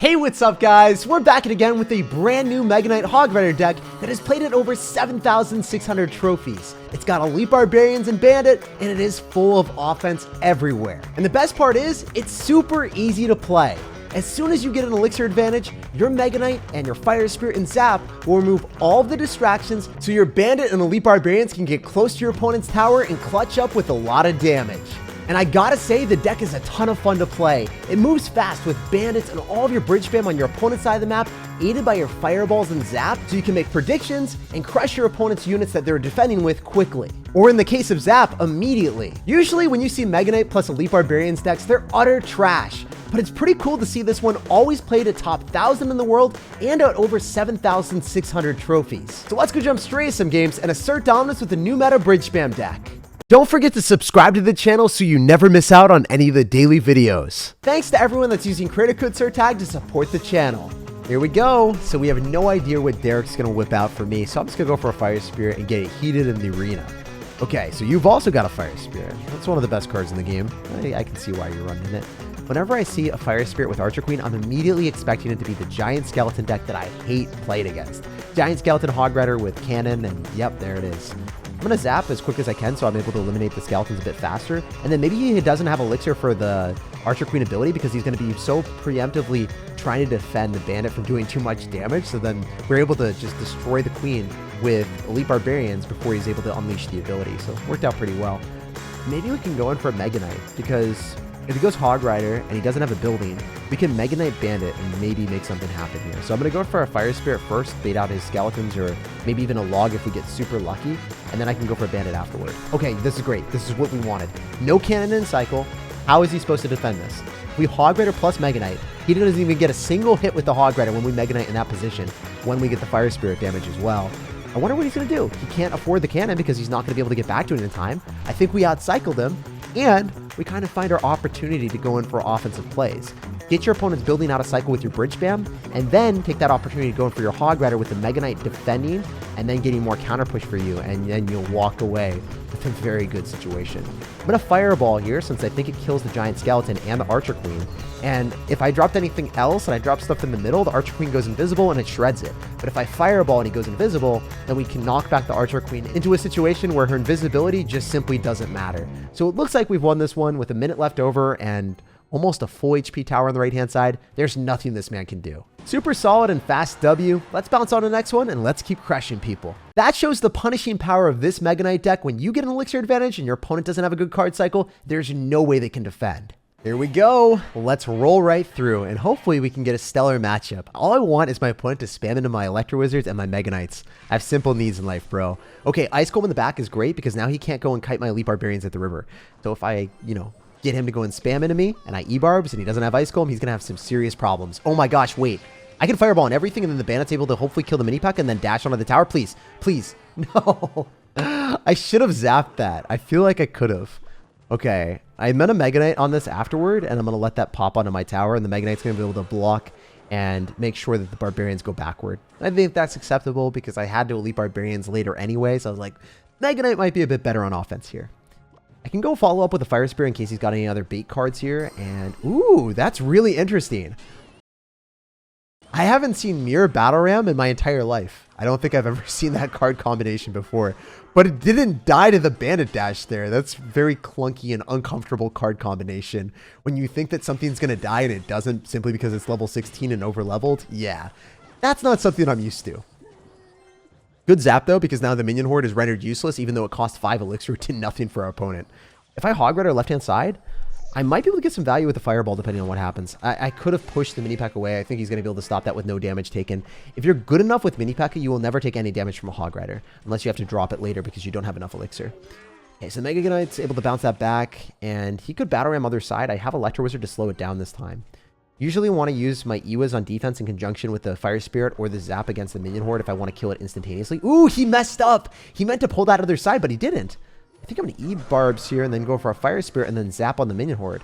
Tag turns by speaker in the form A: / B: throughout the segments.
A: Hey, what's up guys? We're back again with a brand new Mega Knight Hog Rider deck that has played at over 7,600 trophies. It's got elite barbarians and bandit, and it is full of offense everywhere. And the best part is, it's super easy to play. As soon as you get an elixir advantage, your Mega Knight and your Fire Spirit and Zap will remove all of the distractions so your bandit and elite barbarians can get close to your opponent's tower and clutch up with a lot of damage. And I gotta say, the deck is a ton of fun to play. It moves fast with bandits and all of your bridge spam on your opponent's side of the map, aided by your fireballs and zap, so you can make predictions and crush your opponent's units that they're defending with quickly. Or in the case of zap, immediately. Usually when you see Mega Knight plus Elite Barbarians decks, they're utter trash. But it's pretty cool to see this one always played at top 1,000 in the world and at over 7,600 trophies. So let's go jump straight to some games and assert dominance with the new meta bridge spam deck. Don't forget to subscribe to the channel so you never miss out on any of the daily videos. Thanks to everyone that's using creator code SirTag to support the channel. Here we go. So we have no idea what Derek's gonna whip out for me, so I'm just gonna go for a Fire Spirit and get it heated in the arena. Okay, so you've also got a Fire Spirit. That's one of the best cards in the game. I can see why you're running it. Whenever I see a Fire Spirit with Archer Queen, I'm immediately expecting it to be the Giant Skeleton deck that I hate playing against. Giant Skeleton Hog Rider with Cannon, and yep, there it is. I'm going to zap as quick as I can so I'm able to eliminate the skeletons a bit faster. And then maybe he doesn't have Elixir for the Archer Queen ability because he's going to be so preemptively trying to defend the bandit from doing too much damage. So then we're able to just destroy the queen with Elite Barbarians before he's able to unleash the ability. So it worked out pretty well. Maybe we can go in for a Mega Knight because if he goes Hog Rider and he doesn't have a building, we can Mega Knight Bandit and maybe make something happen here. So I'm going to go for a Fire Spirit first, bait out his skeletons, or maybe even a log if we get super lucky, and then I can go for a Bandit afterward. Okay, this is great. This is what we wanted. No cannon in cycle. How is he supposed to defend this? We Hog Rider plus Mega Knight. He doesn't even get a single hit with the Hog Rider when we Mega Knight in that position, when we get the Fire Spirit damage as well. I wonder what he's going to do. He can't afford the cannon because he's not going to be able to get back to it in time. I think we outcycled him, and we kind of find our opportunity to go in for offensive plays. Get your opponent's building out a cycle with your bridge spam, and then take that opportunity to go in for your Hog Rider with the Mega Knight defending, and then getting more counter push for you, and then you'll walk away with a very good situation. I'm going to Fireball here since I think it kills the Giant Skeleton and the Archer Queen. And if I dropped anything else and I drop stuff in the middle, the Archer Queen goes invisible and it shreds it. But if I Fireball and he goes invisible, then we can knock back the Archer Queen into a situation where her invisibility just simply doesn't matter. So it looks like we've won this one with a minute left over and almost a full HP tower on the right-hand side. There's nothing this man can do. Super solid and fast W. Let's bounce on to the next one and let's keep crushing people. That shows the punishing power of this Mega Knight deck. When you get an Elixir advantage and your opponent doesn't have a good card cycle, there's no way they can defend. Here we go. Let's roll right through, and hopefully we can get a stellar matchup. All I want is my opponent to spam into my Electro Wizards and my Mega Knights. I have simple needs in life, bro. Okay, Ice Comb in the back is great because now he can't go and kite my Elite Barbarians at the river. So if I, get him to go and spam into me, and I Ebarbs, and he doesn't have Ice Comb, he's going to have some serious problems. Oh my gosh, wait. I can Fireball on everything, and then the Bandit's able to hopefully kill the mini-pack and then dash onto the tower. Please, please. No. I should have zapped that. I feel like I could have. Okay, I meant a Mega Knight on this afterward, and I'm going to let that pop onto my tower, and the Mega Knight's going to be able to block and make sure that the Barbarians go backward. I think that's acceptable because I had to Elite Barbarians later anyway, so I was like, Mega Knight might be a bit better on offense here. I can go follow up with a Fire Spirit in case he's got any other bait cards here, and ooh, that's really interesting. I haven't seen Mirror Battle Ram in my entire life. I don't think I've ever seen that card combination before. But it didn't die to the Bandit Dash there. That's very clunky and uncomfortable card combination. When you think that something's going to die and it doesn't simply because it's level 16 and over-leveled, yeah. That's not something I'm used to. Good zap, though, because now the Minion Horde is rendered useless, even though it costs 5 Elixir to nothing for our opponent. If I Hog Rider left-hand side, I might be able to get some value with the Fireball depending on what happens. I could have pushed the Mini-Pack away. I think he's going to be able to stop that with no damage taken. If you're good enough with Mini-Pack, you will never take any damage from a Hog Rider, unless you have to drop it later because you don't have enough Elixir. Okay, so Mega Knight's able to bounce that back, and he could Battle Ram other side. I have Electro Wizard to slow it down this time. Usually want to use my Ewas on defense in conjunction with the Fire Spirit or the Zap against the Minion Horde if I want to kill it instantaneously. Ooh, he messed up! He meant to pull that other side, but he didn't. I think I'm going to Ebarbs here and then go for a Fire Spirit and then Zap on the Minion Horde.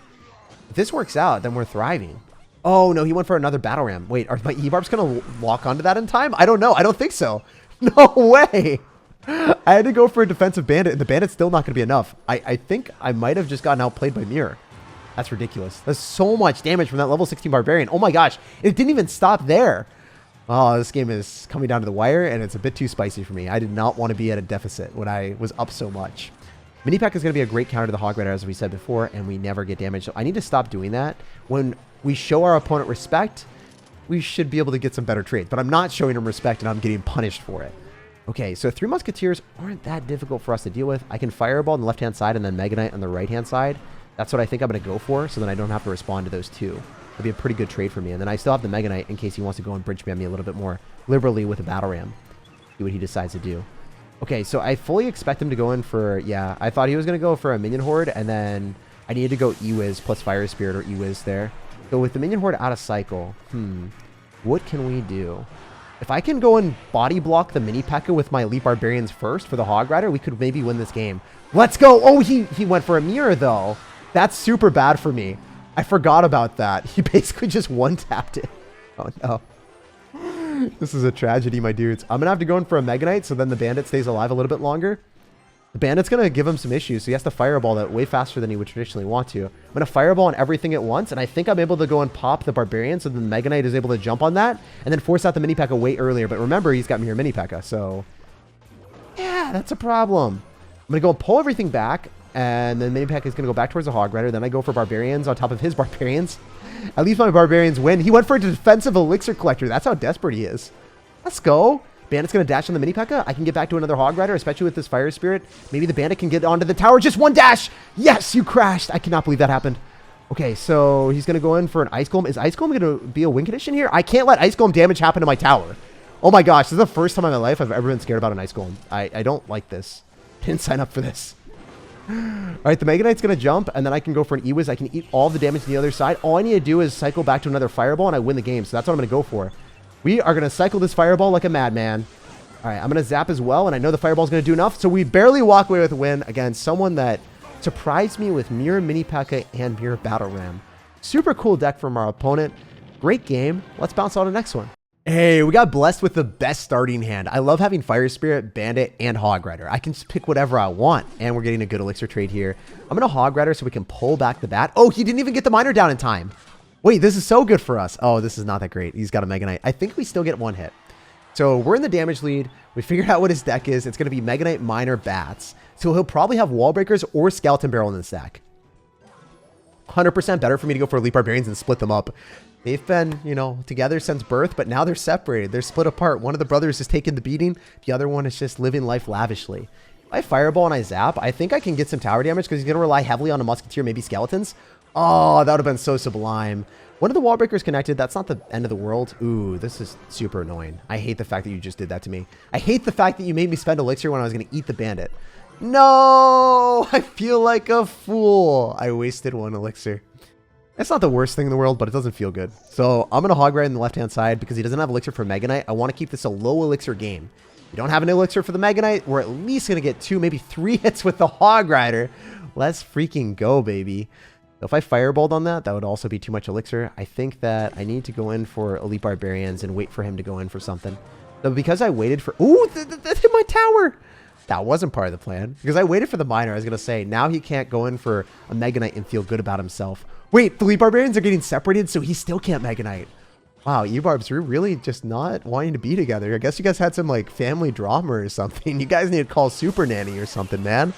A: If this works out, then we're thriving. Oh, no, he went for another Battle Ram. Wait, are my Ebarbs going to lock onto that in time? I don't know. I don't think so. No way. I had to go for a defensive bandit, and the bandit's still not going to be enough. I think I might have just gotten outplayed by Mirror. That's ridiculous. That's so much damage from that level 16 barbarian. Oh my gosh. It didn't even stop there. Oh, this game is coming down to the wire, and it's a bit too spicy for me. I did not want to be at a deficit when I was up so much. Mini Pack is going to be a great counter to the Hog Rider, as we said before, and we never get damaged. So I need to stop doing that. When we show our opponent respect, we should be able to get some better trades. But I'm not showing him respect, and I'm getting punished for it. Okay, so 3 Musketeers aren't that difficult for us to deal with. I can Fireball on the left-hand side and then Mega Knight on the right-hand side. That's what I think I'm going to go for, so then I don't have to respond to those two. That'd be a pretty good trade for me. And then I still have the Mega Knight in case he wants to go and bridge spam me a little bit more liberally with a Battle Ram. See what he decides to do. Okay, so I fully expect him to go in for... Yeah, I thought he was going to go for a Minion Horde, and then I needed to go E-Wiz plus Fire Spirit or E-Wiz there. So with the Minion Horde out of cycle, what can we do? If I can go and body block the Mini P.E.K.K.A. with my Elite Barbarians first for the Hog Rider, we could maybe win this game. Let's go! Oh, he went for a mirror, though. That's super bad for me. I forgot about that. He basically just one-tapped it. Oh, no. This is a tragedy, my dudes. I'm going to have to go in for a Mega Knight, so then the Bandit stays alive a little bit longer. The Bandit's going to give him some issues, so he has to Fireball that way faster than he would traditionally want to. I'm going to Fireball on everything at once, and I think I'm able to go and pop the Barbarian, so then the Mega Knight is able to jump on that, and then force out the Mini P.E.K.K.A. way earlier. But remember, he's got Mirror Mini P.E.K.K.A., so... Yeah, that's a problem. I'm going to go and pull everything back, and then Mini P.E.K.K.A. is going to go back towards the Hog Rider. Then I go for Barbarians on top of his Barbarians. At least my Barbarians win. He went for a defensive Elixir Collector. That's how desperate he is. Let's go. Bandit's going to dash on the Mini P.E.K.K.A. I can get back to another Hog Rider, especially with this Fire Spirit. Maybe the Bandit can get onto the tower. Just one dash. Yes, you crashed. I cannot believe that happened. Okay, so he's going to go in for an Ice Golem. Is Ice Golem going to be a win condition here? I can't let Ice Golem damage happen to my tower. Oh my gosh, this is the first time in my life I've ever been scared about an Ice Golem. I don't like this. Didn't sign up for this. Alright, the Mega Knight's going to jump, and then I can go for an E-Wiz. I can eat all the damage to the other side. All I need to do is cycle back to another Fireball, and I win the game. So that's what I'm going to go for. We are going to cycle this Fireball like a madman. Alright, I'm going to Zap as well, and I know the Fireball's going to do enough. So we barely walk away with a win against someone that surprised me with Mirror Mini P.E.K.K.A. and Mirror Battle Ram. Super cool deck from our opponent. Great game. Let's bounce on to the next one. Hey, we got blessed with the best starting hand. I love having Fire Spirit, Bandit, and Hog Rider. I can just pick whatever I want, and we're getting a good Elixir trade here. I'm going to Hog Rider so we can pull back the bat. Oh, he didn't even get the Miner down in time. Wait, this is so good for us. Oh, this is not that great. He's got a Mega Knight. I think we still get one hit. So we're in the damage lead. We figured out what his deck is. It's going to be Mega Knight, Miner, Bats. So he'll probably have Wall Breakers or Skeleton Barrel in the stack. 100% better for me to go for Elite Barbarians and split them up. They've been, you know, together since birth, but now they're separated. They're split apart. One of the brothers is taking the beating. The other one is just living life lavishly. If I Fireball and I Zap, I think I can get some tower damage because he's going to rely heavily on a Musketeer, maybe Skeletons. Oh, that would have been so sublime. One of the Wall Breakers connected. That's not the end of the world. Ooh, this is super annoying. I hate the fact that you just did that to me. I hate the fact that you made me spend Elixir when I was going to eat the Bandit. No, I feel like a fool. I wasted one Elixir. It's not the worst thing in the world, but it doesn't feel good. So I'm going to Hog Rider on the left-hand side because he doesn't have Elixir for Mega Knight. I want to keep this a low Elixir game. If you don't have an Elixir for the Mega Knight, we're at least going to get 2, maybe 3 hits with the Hog Rider. Let's freaking go, baby. If I Fireballed on that, that would also be too much Elixir. I think that I need to go in for Elite Barbarians and wait for him to go in for something. So because I waited for... Ooh, that hit my tower! That wasn't part of the plan. Because I waited for the Miner. I was going to say, now he can't go in for a Mega Knight and feel good about himself. Wait, the Elite Barbarians are getting separated, so he still can't Mega Knight. Wow, Ebarbs, you're really just not wanting to be together. I guess you guys had some, like, family drama or something. You guys need to call Super Nanny or something, man.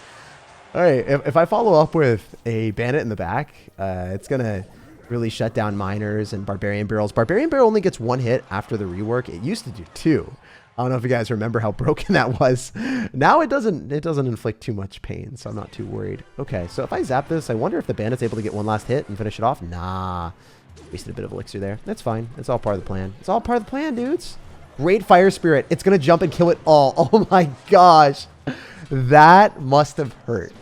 A: All right, if I follow up with a Bandit in the back, it's going to really shut down Miners and Barbarian Barrels. Barbarian Barrel only gets 1 hit after the rework. It used to do 2. I don't know if you guys remember how broken that was. Now it doesn't inflict too much pain, so I'm not too worried. Okay, so if I Zap this, I wonder if the Bandit's able to get 1 last hit and finish it off. Nah. Wasted a bit of Elixir there. That's fine. It's all part of the plan. It's all part of the plan, dudes. Great Fire Spirit. It's going to jump and kill it all. Oh my gosh. That must have hurt.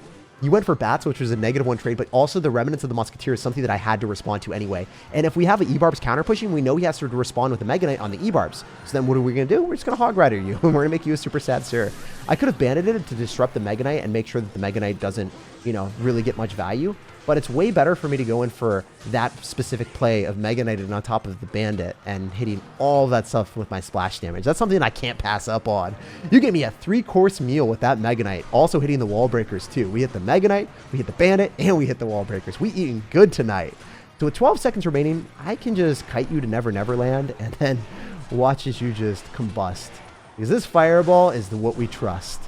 A: You went for Bats, which was a -1 trade, but also the Remnants of the Musketeer is something that I had to respond to anyway. And if we have an Ebarbs counter pushing, we know he has to respond with the Mega Knight on the Ebarbs. So then what are we going to do? We're just going to Hog Rider you. We're going to make you a super sad Sir. I could have Banded it to disrupt the Mega Knight and make sure that the Mega Knight doesn't, you know, really get much value. but it's way better for me to go in for that specific play of Mega Knighting on top of the Bandit and hitting all that stuff with my splash damage. That's something I can't pass up on. You gave me a 3-course meal with that Mega Knight, also hitting the wall breakers too. We hit the Mega Knight, we hit the Bandit, and we hit the wall breakers. We eating good tonight. So with 12 seconds remaining, I can just kite you to Never Never Land and then watch as you just combust. Because this fireball is what we trust.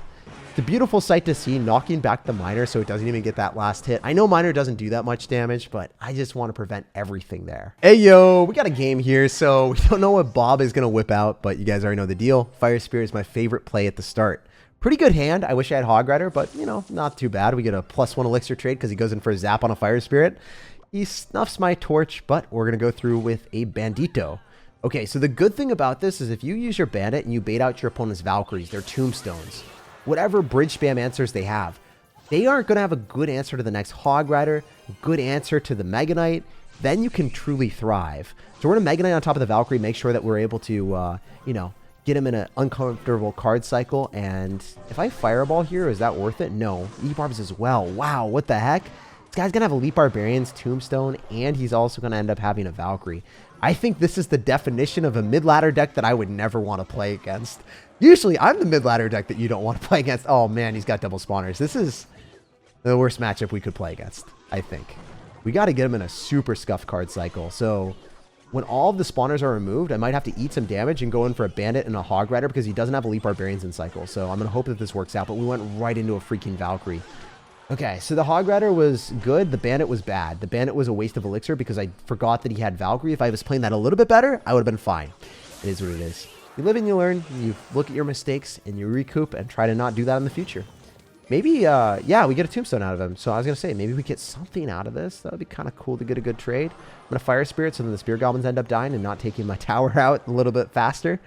A: It's a beautiful sight to see, knocking back the miner so it doesn't even get that last hit. I know miner doesn't do that much damage, but I just want to prevent everything there. Hey, yo, we got a game here, so we don't know what Bob is going to whip out, but you guys already know the deal. Fire Spirit is my favorite play at the start. Pretty good hand. I wish I had Hog Rider, but, you know, not too bad. We get a +1 elixir trade because he goes in for a zap on a Fire Spirit. He snuffs my torch, but we're going to go through with a Bandito. Okay, so the good thing about this is if you use your Bandit and you bait out your opponent's Valkyries, their tombstones, whatever bridge spam answers they have, they aren't going to have a good answer to the next Hog Rider, good answer to the Mega Knight, then you can truly thrive. So we're going to Mega Knight on top of the Valkyrie, make sure that we're able to, you know, get him in an uncomfortable card cycle. And if I Fireball here, is that worth it? No. Ebarbs as well. Wow, what the heck? This guy's going to have Elite Barbarians, Tombstone, and he's also going to end up having a Valkyrie. I think this is the definition of a mid-ladder deck that I would never want to play against. Usually, I'm the mid-ladder deck that you don't want to play against. Oh, man, he's got double spawners. This is the worst matchup we could play against, I think. We got to get him in a super scuffed card cycle. So when all of the spawners are removed, I might have to eat some damage and go in for a Bandit and a Hog Rider because he doesn't have Elite Barbarians in cycle. So I'm going to hope that this works out, but we went right into a freaking Valkyrie. Okay, so the Hog Rider was good. The Bandit was bad. The Bandit was a waste of elixir because I forgot that he had Valkyrie. If I was playing that a little bit better, I would have been fine. It is what it is. You live and you learn. You look at your mistakes and you recoup and try to not do that in the future. Maybe, yeah, we get a Tombstone out of him. So I was going to say, maybe we get something out of this. That would be kind of cool to get a good trade. I'm going to Fire Spirit so then the Spear Goblins end up dying and not taking my tower out a little bit faster.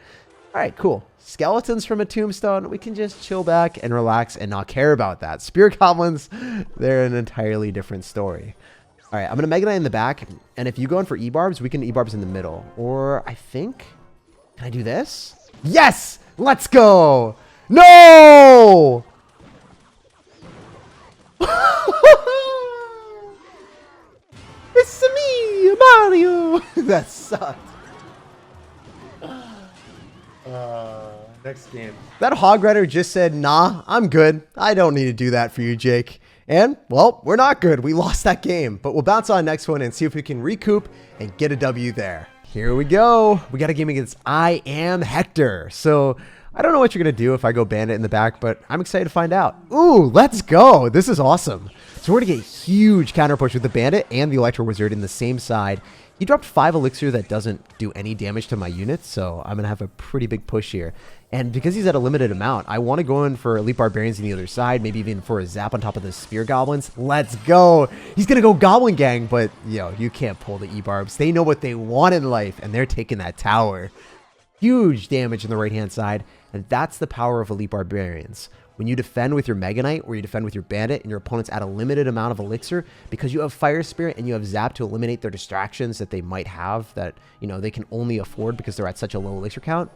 A: All right, cool. Skeletons from a Tombstone. We can just chill back and relax and not care about that. Spear Goblins, they're an entirely different story. All right, I'm going to Mega Knight in the back. And if you go in for Ebarbs, we can Ebarbs in the middle. Or I think, can I do this? Yes! Let's go! No! It's me, Mario! That sucked. Next game. That Hog Rider just said, nah, I'm good. I don't need to do that for you, Jake. And, well, we're not good. We lost that game. But we'll bounce on next one and see if we can recoup and get a W there. Here we go. We got a game against I Am Hector. So I don't know what you're going to do if I go Bandit in the back, but I'm excited to find out. Ooh, let's go. This is awesome. So we're going to get huge counter push with the Bandit and the Electro Wizard in the same side. He dropped 5 elixir that doesn't do any damage to my units, so I'm going to have a pretty big push here. And because he's at a limited amount, I want to go in for Elite Barbarians on the other side, maybe even for a zap on top of the Spear Goblins. Let's go! He's going to go Goblin Gang, but, yo, you can't pull the Ebarbs. They know what they want in life, and they're taking that tower. Huge damage on the right-hand side, and that's the power of Elite Barbarians. When you defend with your Mega Knight or you defend with your Bandit and your opponent's at a limited amount of elixir, because you have Fire Spirit and you have Zap to eliminate their distractions that they might have that, you know, they can only afford because they're at such a low elixir count,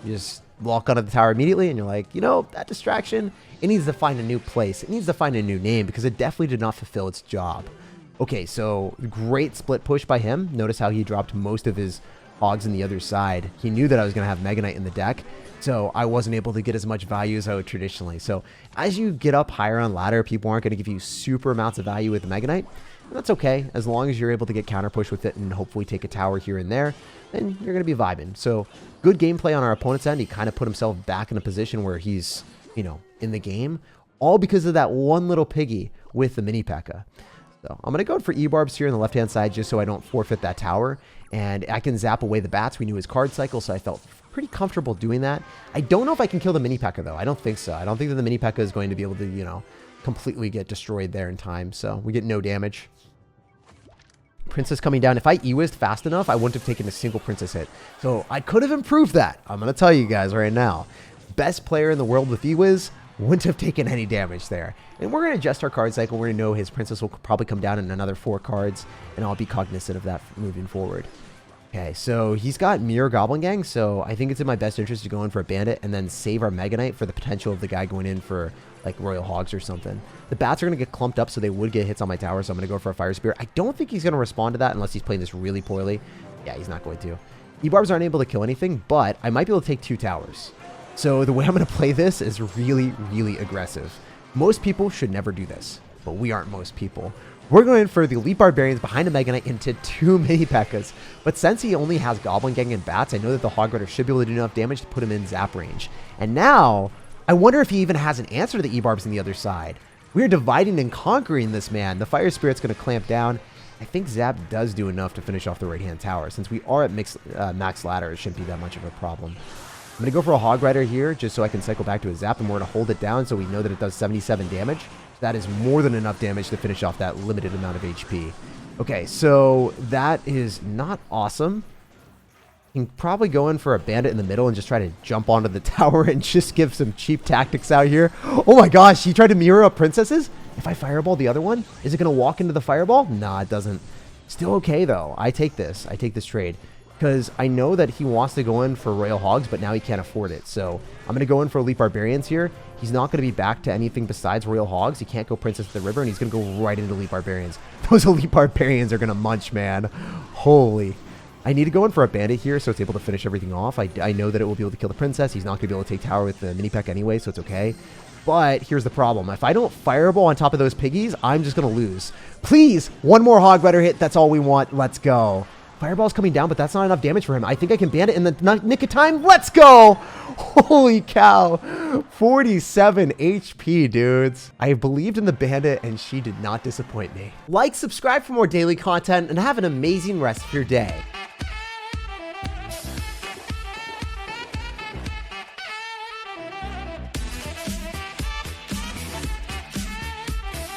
A: you just walk onto the tower immediately and you're like, you know, that distraction, it needs to find a new place. It needs to find a new name because it definitely did not fulfill its job. Okay, so great split push by him. Notice how he dropped most of his hogs on the other side. He knew that I was going to have Mega Knight in the deck, so I wasn't able to get as much value as I would traditionally. So as you get up higher on ladder, people aren't going to give you super amounts of value with the Mega Knight. And that's okay. As long as you're able to get counter push with it and hopefully take a tower here and there, then you're going to be vibing. So good gameplay on our opponent's end. He kind of put himself back in a position where he's, you know, in the game, all because of that one little piggy with the mini P.E.K.K.A. So I'm going to go for Ebarbs here on the left-hand side just so I don't forfeit that tower. And I can zap away the bats. We knew his card cycle, so I felt pretty comfortable doing that. I don't know if I can kill the mini P.E.K.K.A. though. I don't think so. I don't think that the mini P.E.K.K.A. is going to be able to, you know, completely get destroyed there in time. So we get no damage. Princess coming down. If I E-Wizzed fast enough, I wouldn't have taken a single Princess hit. So I could have improved that. I'm going to tell you guys right now. Best player in the world with E-Wizz wouldn't have taken any damage there. And we're going to adjust our card cycle. We're going to know his Princess will probably come down in another 4 cards, and I'll be cognizant of that moving forward. Okay, so he's got Mirror Goblin Gang, so I think it's in my best interest to go in for a Bandit and then save our Mega Knight for the potential of the guy going in for, like, Royal Hogs or something. The bats are going to get clumped up, so they would get hits on my tower, so I'm going to go for a Fire Spear. I don't think he's going to respond to that unless he's playing this really poorly. Yeah, he's not going to. Ebarbs aren't able to kill anything, but I might be able to take 2 towers. So the way I'm going to play this is really, really aggressive. Most people should never do this, but we aren't most people. We're going for the Elite Barbarians behind a Mega Knight into 2 mini P.E.K.K.A.s. But since he only has Goblin Gang and Bats, I know that the Hog Rider should be able to do enough damage to put him in zap range. And now, I wonder if he even has an answer to the Ebarbs on the other side. We're dividing and conquering this man. The Fire Spirit's going to clamp down. I think Zap does do enough to finish off the right-hand tower. Since we are at max ladder, it shouldn't be that much of a problem. I'm going to go for a Hog Rider here, just so I can cycle back to a Zap, and we're going to hold it down so we know that it does 77 damage. That is more than enough damage to finish off that limited amount of HP. Okay, so that is not awesome. You can probably go in for a Bandit in the middle and just try to jump onto the tower and just give some cheap tactics out here. Oh my gosh, he tried to mirror up princesses? If I fireball the other one, is it going to walk into the fireball? Nah, it doesn't. Still okay, though. I take this. I take this trade. Because I know that he wants to go in for Royal Hogs, but now he can't afford it. So I'm going to go in for Elite Barbarians here. He's not going to be back to anything besides Royal Hogs. He can't go Princess of the River, and he's going to go right into Elite Barbarians. Those Elite Barbarians are going to munch, man. Holy. I need to go in for a Bandit here so it's able to finish everything off. I know that it will be able to kill the Princess. He's not going to be able to take tower with the mini P.E.K.K.A. anyway, so it's okay. But here's the problem. If I don't fireball on top of those piggies, I'm just going to lose. Please, one more Hog Rider hit. That's all we want. Let's go. Fireball's coming down, but that's not enough damage for him. I think I can ban it in the nick of time. Let's go! Holy cow. 47 HP, dudes. I believed in the Bandit, and she did not disappoint me. Like, subscribe for more daily content, and have an amazing rest of your day.